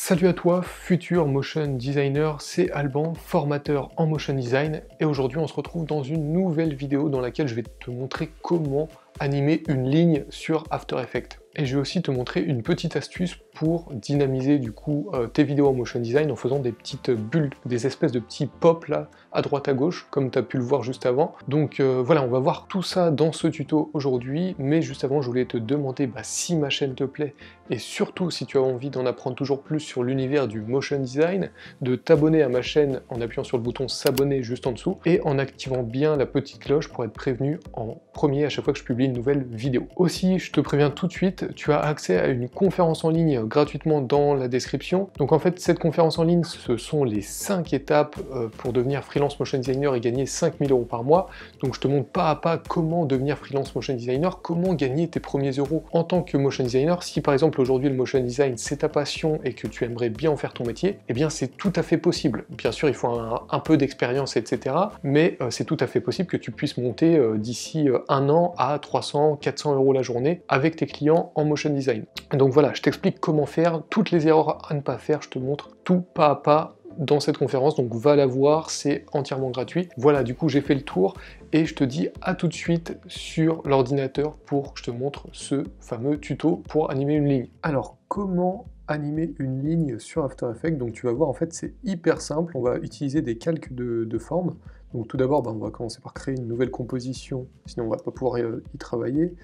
Salut à toi, futur motion designer, c'est Alban, formateur en motion design, et aujourd'hui on se retrouve dans une nouvelle vidéo dans laquelle je vais te montrer comment animer une ligne sur After Effects. Et je vais aussi te montrer une petite astuce pour dynamiser du coup tes vidéos en motion design en faisant des petites bulles, des espèces de petits pops là, à droite à gauche, comme tu as pu le voir juste avant. Donc voilà, on va voir tout ça dans ce tuto aujourd'hui, mais juste avant je voulais te demander si ma chaîne te plaît, et surtout si tu as envie d'en apprendre toujours plus sur l'univers du motion design, de t'abonner à ma chaîne en appuyant sur le bouton s'abonner juste en dessous, et en activant bien la petite cloche pour être prévenu en premier à chaque fois que je publie une nouvelle vidéo. Aussi, je te préviens tout de suite, tu as accès à une conférence en ligne gratuitement dans la description. Donc en fait, cette conférence en ligne, ce sont les 5 étapes pour devenir freelance motion designer et gagner 5000 € par mois. Donc je te montre pas à pas comment devenir freelance motion designer, comment gagner tes premiers euros en tant que motion designer. Si par exemple aujourd'hui le motion design c'est ta passion et que tu aimerais bien en faire ton métier, eh bien c'est tout à fait possible. Bien sûr, il faut un peu d'expérience, etc. Mais c'est tout à fait possible que tu puisses monter d'ici un an à 300, 400 € la journée avec tes clients en motion design. Donc voilà, je t'explique comment faire, toutes les erreurs à ne pas faire, je te montre tout pas à pas dans cette conférence, donc va la voir, c'est entièrement gratuit. Voilà, du coup j'ai fait le tour et je te dis à tout de suite sur l'ordinateur pour que je te montre ce fameux tuto pour animer une ligne. Alors, comment animer une ligne sur After Effects? Donc tu vas voir, en fait c'est hyper simple, on va utiliser des calques de forme. Donc tout d'abord, on va commencer par créer une nouvelle composition, sinon on va pas pouvoir y travailler.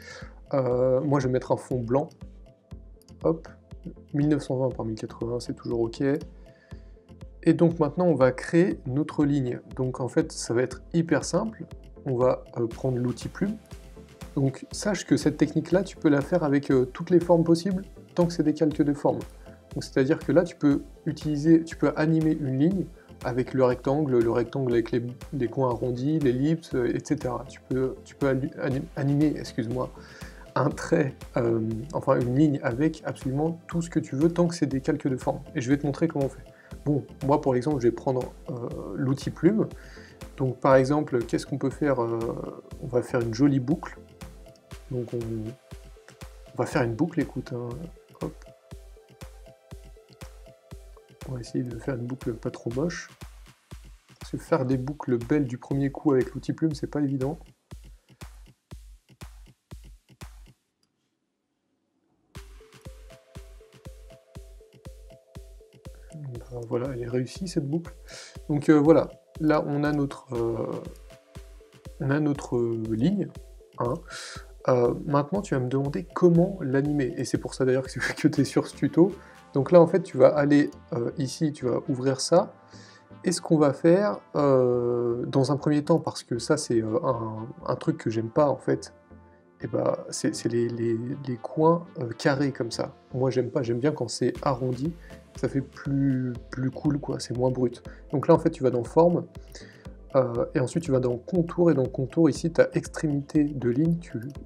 Moi je vais mettre un fond blanc, hop, 1920 par 1080, c'est toujours ok. Et donc maintenant on va créer notre ligne. Donc en fait ça va être hyper simple, on va prendre l'outil plume. Donc sache que cette technique là tu peux la faire avec toutes les formes possibles, tant que c'est des calques de forme. Donc c'est à dire que là tu peux animer une ligne avec le rectangle avec les coins arrondis, l'ellipse, etc. Tu peux animer, excuse-moi, un trait, enfin une ligne avec absolument tout ce que tu veux tant que c'est des calques de forme. Et je vais te montrer comment on fait. Bon, moi pour exemple je vais prendre l'outil plume. Donc par exemple, qu'est-ce qu'on peut faire? On va faire une jolie boucle. Donc on va faire une boucle, écoute, hein. Hop. On va essayer de faire une boucle pas trop moche. Parce que faire des boucles belles du premier coup avec l'outil plume, c'est pas évident. Voilà, elle est réussie cette boucle. Donc voilà, là on a notre ligne. Hein. Maintenant tu vas me demander comment l'animer, et c'est pour ça d'ailleurs que tu es sur ce tuto. Donc là en fait tu vas aller ici, tu vas ouvrir ça, et ce qu'on va faire dans un premier temps, parce que ça c'est un truc que j'aime pas en fait, et c'est les coins carrés comme ça. Moi j'aime pas, j'aime bien quand c'est arrondi, ça fait plus cool quoi, c'est moins brut. Donc là en fait tu vas dans forme, et ensuite tu vas dans contour, et dans contour ici tu as extrémité de ligne,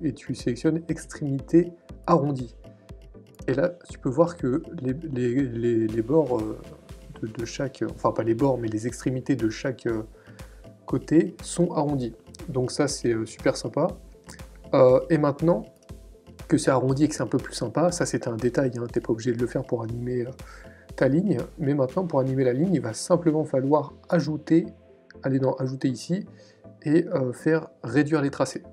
et tu sélectionnes extrémité arrondie. Et là tu peux voir que les bords de chaque, enfin pas les bords mais les extrémités de chaque côté sont arrondis. Donc ça c'est super sympa. Et maintenant que c'est arrondi et que c'est un peu plus sympa, ça c'est un détail, hein, t'es pas obligé de le faire pour animer ta ligne, mais maintenant pour animer la ligne, il va simplement falloir ajouter, aller dans ajouter ici, et faire réduire les tracés.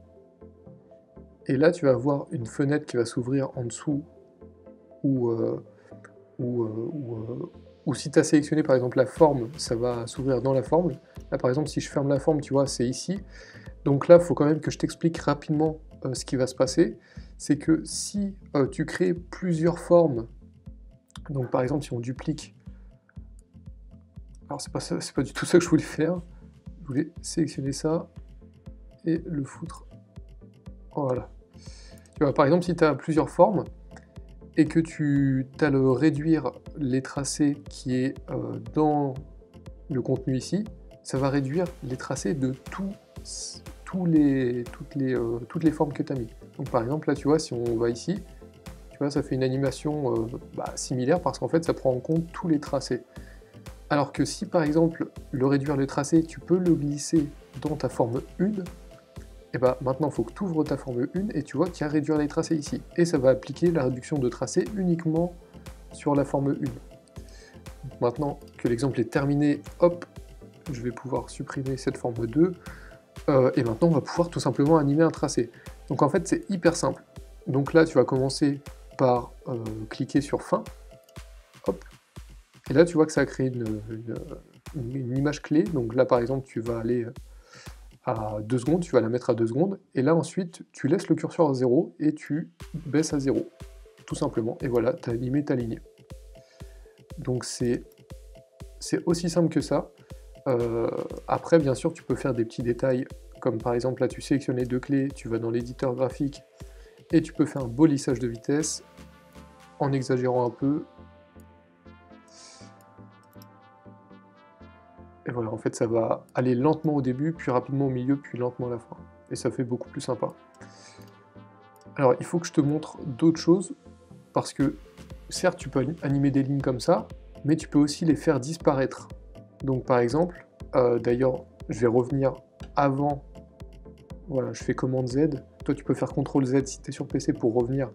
Et là tu vas avoir une fenêtre qui va s'ouvrir en dessous, ou si tu as sélectionné par exemple la forme, ça va s'ouvrir dans la forme. Là par exemple si je ferme la forme, tu vois, c'est ici. Donc là, il faut quand même que je t'explique rapidement ce qui va se passer. C'est que si tu crées plusieurs formes, donc par exemple si on duplique, alors c'est pas du tout ça que je voulais faire, je voulais sélectionner ça et le foutre, voilà. Tu vois, par exemple si tu as plusieurs formes et que tu as le réduire les tracés qui est dans le contenu ici, ça va réduire les tracés de toutes les formes que tu as mis. Donc par exemple là tu vois, si on va ici, tu vois ça fait une animation similaire, parce qu'en fait ça prend en compte tous les tracés. Alors que si par exemple le réduire les tracés, tu peux le glisser dans ta forme 1, et maintenant il faut que tu ouvres ta forme 1 et tu vois qu'il y a réduire les tracés ici. Et ça va appliquer la réduction de tracés uniquement sur la forme 1. maintenant que l'exemple est terminé, hop, je vais pouvoir supprimer cette forme 2, et maintenant on va pouvoir tout simplement animer un tracé. Donc en fait c'est hyper simple. Donc là tu vas commencer par cliquer sur fin, hop, et là tu vois que ça a créé une image clé. Donc là par exemple tu vas aller à 2 secondes, tu vas la mettre à 2 secondes, et là ensuite tu laisses le curseur à 0 et tu baisses à 0, tout simplement, et voilà, tu as animé ta ligne. Donc c'est aussi simple que ça. Après bien sûr tu peux faire des petits détails, comme par exemple là tu sélectionnes les 2 clés, tu vas dans l'éditeur graphique, et tu peux faire un beau lissage de vitesse, en exagérant un peu. Et voilà, en fait ça va aller lentement au début, puis rapidement au milieu, puis lentement à la fin. Et ça fait beaucoup plus sympa. Alors il faut que je te montre d'autres choses, parce que certes tu peux animer des lignes comme ça, mais tu peux aussi les faire disparaître. Donc par exemple, d'ailleurs je vais revenir avant, voilà, je fais commande Z, toi tu peux faire CTRL Z si tu es sur PC pour revenir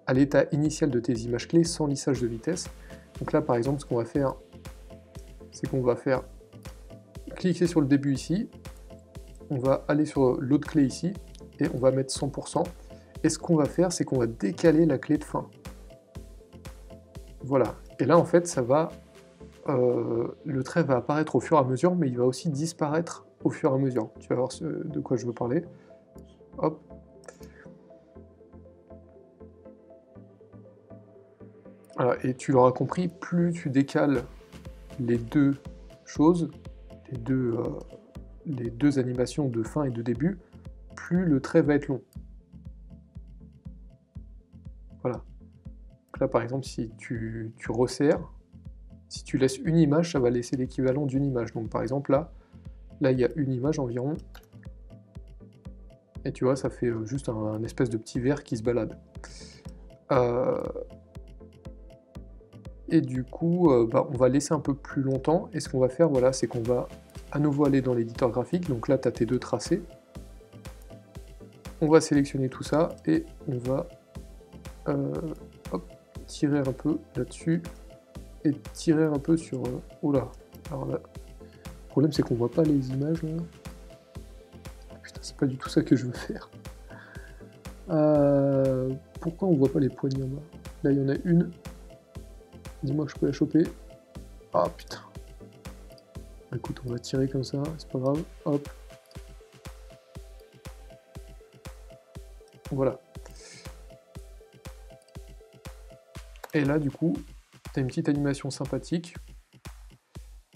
à l'état initial de tes images clés sans lissage de vitesse. Donc là par exemple ce qu'on va faire, c'est qu'on va faire cliquer sur le début ici, on va aller sur l'autre clé ici, et on va mettre 100%, et ce qu'on va faire, c'est qu'on va décaler la clé de fin. Voilà, et là en fait, ça va, le trait va apparaître au fur et à mesure, mais il va aussi disparaître au fur et à mesure. Tu vas voir de quoi je veux parler. Hop. Voilà, et tu l'auras compris, plus tu décales les deux choses, les deux animations de fin et de début, plus le trait va être long. Voilà. Donc là, par exemple, si tu resserres, si tu laisses une image, ça va laisser l'équivalent d'une image. Donc par exemple, là, il y a une image environ, et tu vois, ça fait juste un espèce de petit verre qui se balade. Et du coup, on va laisser un peu plus longtemps, et ce qu'on va faire, voilà, c'est qu'on va à nouveau aller dans l'éditeur graphique. Donc là, tu as tes 2 tracés. On va sélectionner tout ça, et on va hop, tirer un peu là-dessus, et tirer un peu sur... Oula, alors là, le problème c'est qu'on voit pas les images là. Putain, c'est pas du tout ça que je veux faire. Pourquoi on voit pas les poignées en bas? Là il y en a une. Dis-moi que je peux la choper. Ah putain. Écoute, on va tirer comme ça, c'est pas grave. Hop. Voilà. Et là du coup, tu as une petite animation sympathique.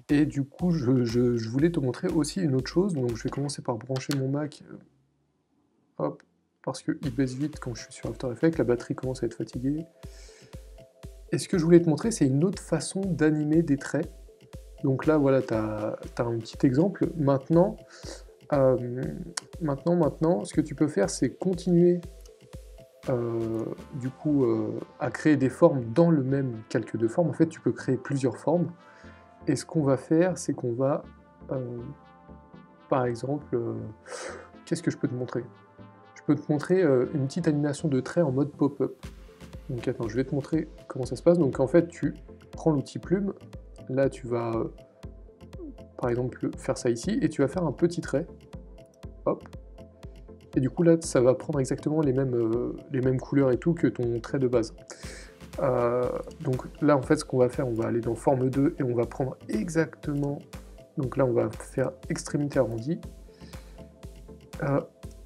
Et du coup, je voulais te montrer aussi une autre chose. Donc je vais commencer par brancher mon Mac. Hop. Parce qu'il baisse vite quand je suis sur After Effects, la batterie commence à être fatiguée. Et ce que je voulais te montrer, c'est une autre façon d'animer des traits. Donc là, voilà, tu as un petit exemple. Maintenant, ce que tu peux faire, c'est continuer du coup à créer des formes dans le même calque de forme. En fait, tu peux créer plusieurs formes. Et ce qu'on va faire, c'est qu'on va, par exemple, qu'est-ce que je peux te montrer? Je peux te montrer une petite animation de trait en mode pop-up. Donc attends, je vais te montrer comment ça se passe. Donc en fait, tu prends l'outil plume, là tu vas, par exemple, faire ça ici, et tu vas faire un petit trait, hop, et du coup là, ça va prendre exactement les mêmes couleurs et tout que ton trait de base. Donc là, en fait, ce qu'on va faire, on va aller dans forme 2, et on va prendre exactement, donc là, on va faire extrémité arrondie,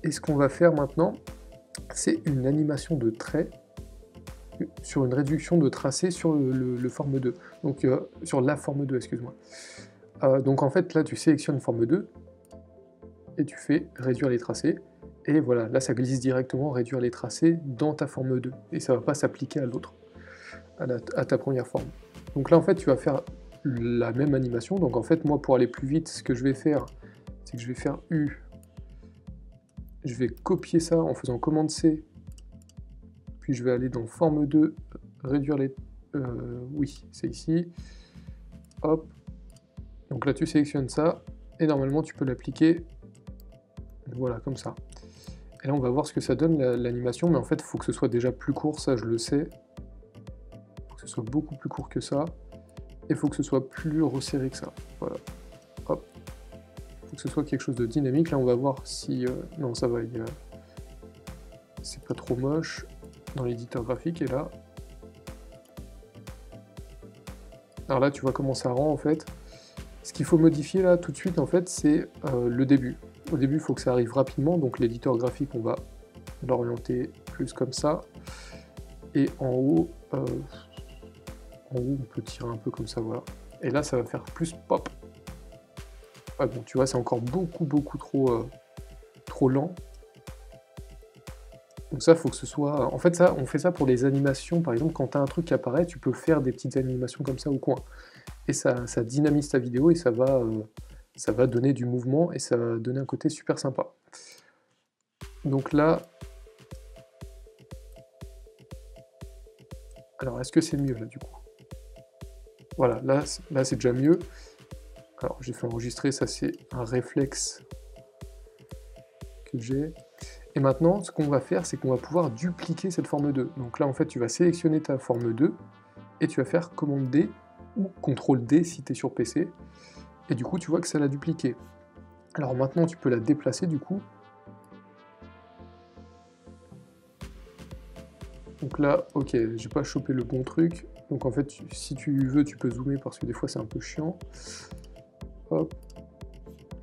et ce qu'on va faire maintenant, c'est une animation de trait sur une réduction de tracé sur le forme 2, donc sur la forme 2, excuse-moi. Donc en fait, là, tu sélectionnes forme 2, et tu fais réduire les tracés, et voilà, là, ça glisse directement réduire les tracés dans ta forme 2, et ça ne va pas s'appliquer à l'autre, à ta première forme. Donc là, en fait, tu vas faire la même animation. Donc en fait, moi, pour aller plus vite, ce que je vais faire, c'est que je vais faire U, je vais copier ça en faisant commande C, puis je vais aller dans forme 2, réduire les... oui, c'est ici, hop, donc là tu sélectionnes ça, et normalement tu peux l'appliquer, voilà, comme ça. Et là on va voir ce que ça donne l'animation, mais en fait il faut que ce soit déjà plus court, ça je le sais, il faut que ce soit beaucoup plus court que ça, il faut que ce soit plus resserré que ça. Voilà. Hop. Il faut que ce soit quelque chose de dynamique. Là, on va voir si... non, ça va, c'est pas trop moche dans l'éditeur graphique. Et là... Alors là, tu vois comment ça rend, en fait. Ce qu'il faut modifier, là, tout de suite, en fait, c'est le début. Au début, il faut que ça arrive rapidement. Donc, l'éditeur graphique, on va l'orienter plus comme ça. Et en haut, on peut tirer un peu comme ça, voilà. Et là, ça va faire plus pop. Ouais, bon, tu vois, c'est encore beaucoup trop lent. Donc ça, il faut que ce soit... En fait, ça, on fait ça pour les animations. Par exemple, quand tu as un truc qui apparaît, tu peux faire des petites animations comme ça au coin. Et ça dynamise ta vidéo et ça va donner du mouvement et ça va donner un côté super sympa. Donc là... Alors, est-ce que c'est mieux, là, du coup? Voilà, là c'est déjà mieux. Alors, j'ai fait enregistrer, ça c'est un réflexe que j'ai. Et maintenant, ce qu'on va faire, c'est qu'on va pouvoir dupliquer cette forme 2. Donc là, en fait, tu vas sélectionner ta forme 2, et tu vas faire commande D, ou CTRL D si tu es sur PC, et du coup, tu vois que ça l'a dupliqué. Alors maintenant, tu peux la déplacer, du coup. Donc là, ok, j'ai pas chopé le bon truc. Donc en fait, si tu veux, tu peux zoomer, parce que des fois, c'est un peu chiant. Hop.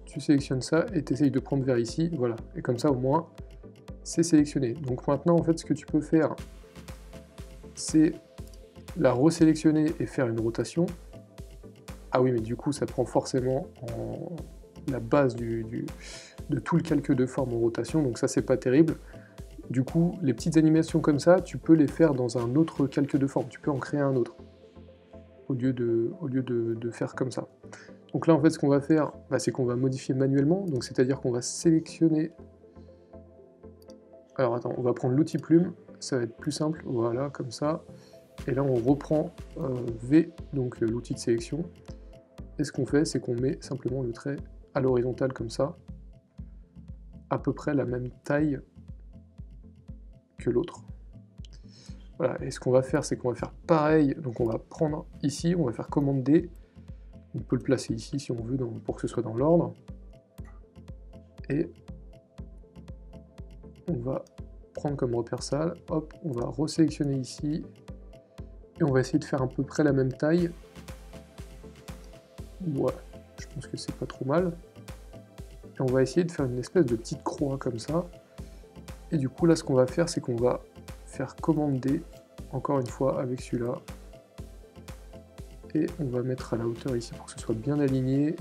Tu sélectionnes ça, et tu essayes de prendre vers ici, voilà. Et comme ça, au moins... c'est sélectionné. Donc maintenant, en fait, ce que tu peux faire, c'est la resélectionner et faire une rotation. Ah oui, mais du coup, ça prend forcément la base de tout le calque de forme en rotation, donc ça, c'est pas terrible. Du coup, les petites animations comme ça, tu peux les faire dans un autre calque de forme. Tu peux en créer un autre, au lieu de faire comme ça. Donc là, en fait, ce qu'on va faire, c'est qu'on va modifier manuellement, donc c'est-à-dire qu'on va sélectionner... Alors attends, on va prendre l'outil plume, ça va être plus simple, voilà, comme ça. Et là on reprend V, donc l'outil de sélection. Et ce qu'on fait, c'est qu'on met simplement le trait à l'horizontale comme ça, à peu près la même taille que l'autre. Voilà, et ce qu'on va faire, c'est qu'on va faire pareil, donc on va prendre ici, on va faire commande D, on peut le placer ici si on veut, pour que ce soit dans l'ordre. Et on va prendre comme repère ça, hop, on va resélectionner ici, et on va essayer de faire à peu près la même taille. Voilà, je pense que c'est pas trop mal. Et on va essayer de faire une espèce de petite croix comme ça. Et du coup là, ce qu'on va faire, c'est qu'on va faire commande D, encore une fois avec celui-là. Et on va mettre à la hauteur ici pour que ce soit bien aligné.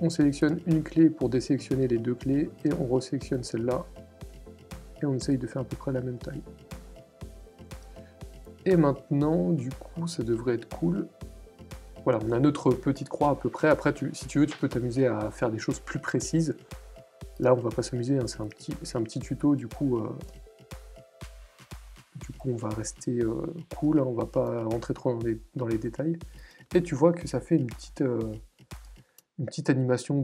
On sélectionne une clé pour désélectionner les deux clés, et on resélectionne celle-là. Et on essaye de faire à peu près la même taille. Et maintenant, du coup, ça devrait être cool. Voilà, on a notre petite croix à peu près. Après, si tu veux, tu peux t'amuser à faire des choses plus précises. Là, on va pas s'amuser, hein, c'est un petit tuto, du coup, on va rester cool, hein, on va pas rentrer trop dans les détails. Et tu vois que ça fait une petite animation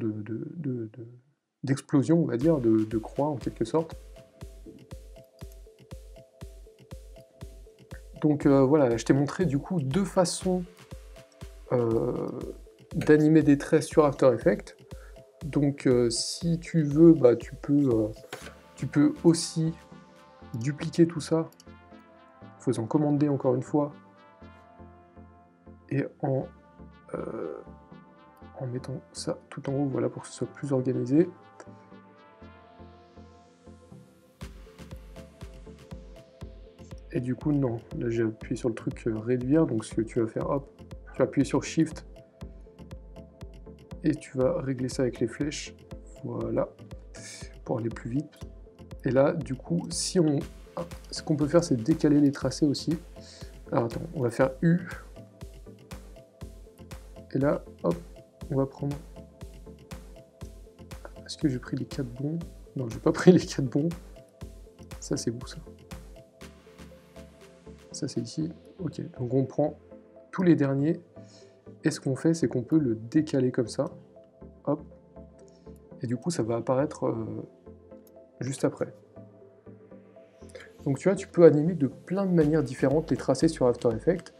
d'explosion, on va dire, de croix en quelque sorte. Donc voilà, je t'ai montré du coup deux façons d'animer des traits sur After Effects. Donc si tu veux, tu peux aussi dupliquer tout ça en faisant commande D encore une fois et en mettant ça tout en haut, voilà, pour que ce soit plus organisé. Et du coup, non, là j'ai appuyé sur le truc réduire, donc ce que tu vas faire, hop, tu vas appuyer sur Shift et tu vas régler ça avec les flèches, voilà, pour aller plus vite. Et là, du coup, ce qu'on peut faire, c'est décaler les tracés aussi. Alors attends, on va faire U. Et là, hop, on va prendre... Est-ce que j'ai pris les 4 bons? Non, j'ai pas pris les 4 bons. Ça, c'est où, ça? Ça, c'est ici. Ok, donc on prend tous les derniers. Et ce qu'on fait, c'est qu'on peut le décaler comme ça. Hop. Et du coup, ça va apparaître juste après. Donc tu vois, tu peux animer de plein de manières différentes les tracés sur After Effects.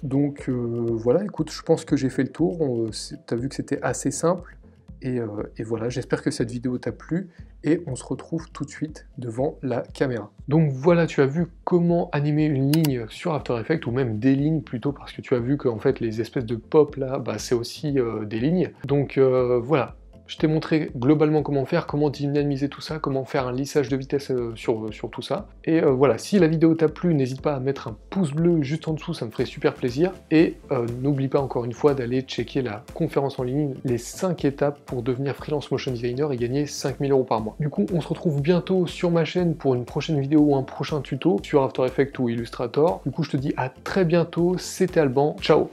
Donc voilà, écoute, je pense que j'ai fait le tour. Tu as vu que c'était assez simple. Et voilà, j'espère que cette vidéo t'a plu et on se retrouve tout de suite devant la caméra. Donc voilà, tu as vu comment animer une ligne sur After Effects, ou même des lignes plutôt, parce que tu as vu que en fait les espèces de pop là, bah, c'est aussi des lignes. Donc voilà. Je t'ai montré globalement comment faire, comment dynamiser tout ça, comment faire un lissage de vitesse sur tout ça. Et voilà, si la vidéo t'a plu, n'hésite pas à mettre un pouce bleu juste en dessous, ça me ferait super plaisir. Et n'oublie pas encore une fois d'aller checker la conférence en ligne, les 5 étapes pour devenir freelance motion designer et gagner 5000 € par mois. Du coup, on se retrouve bientôt sur ma chaîne pour une prochaine vidéo ou un prochain tuto sur After Effects ou Illustrator. Du coup, je te dis à très bientôt, c'était Alban, ciao!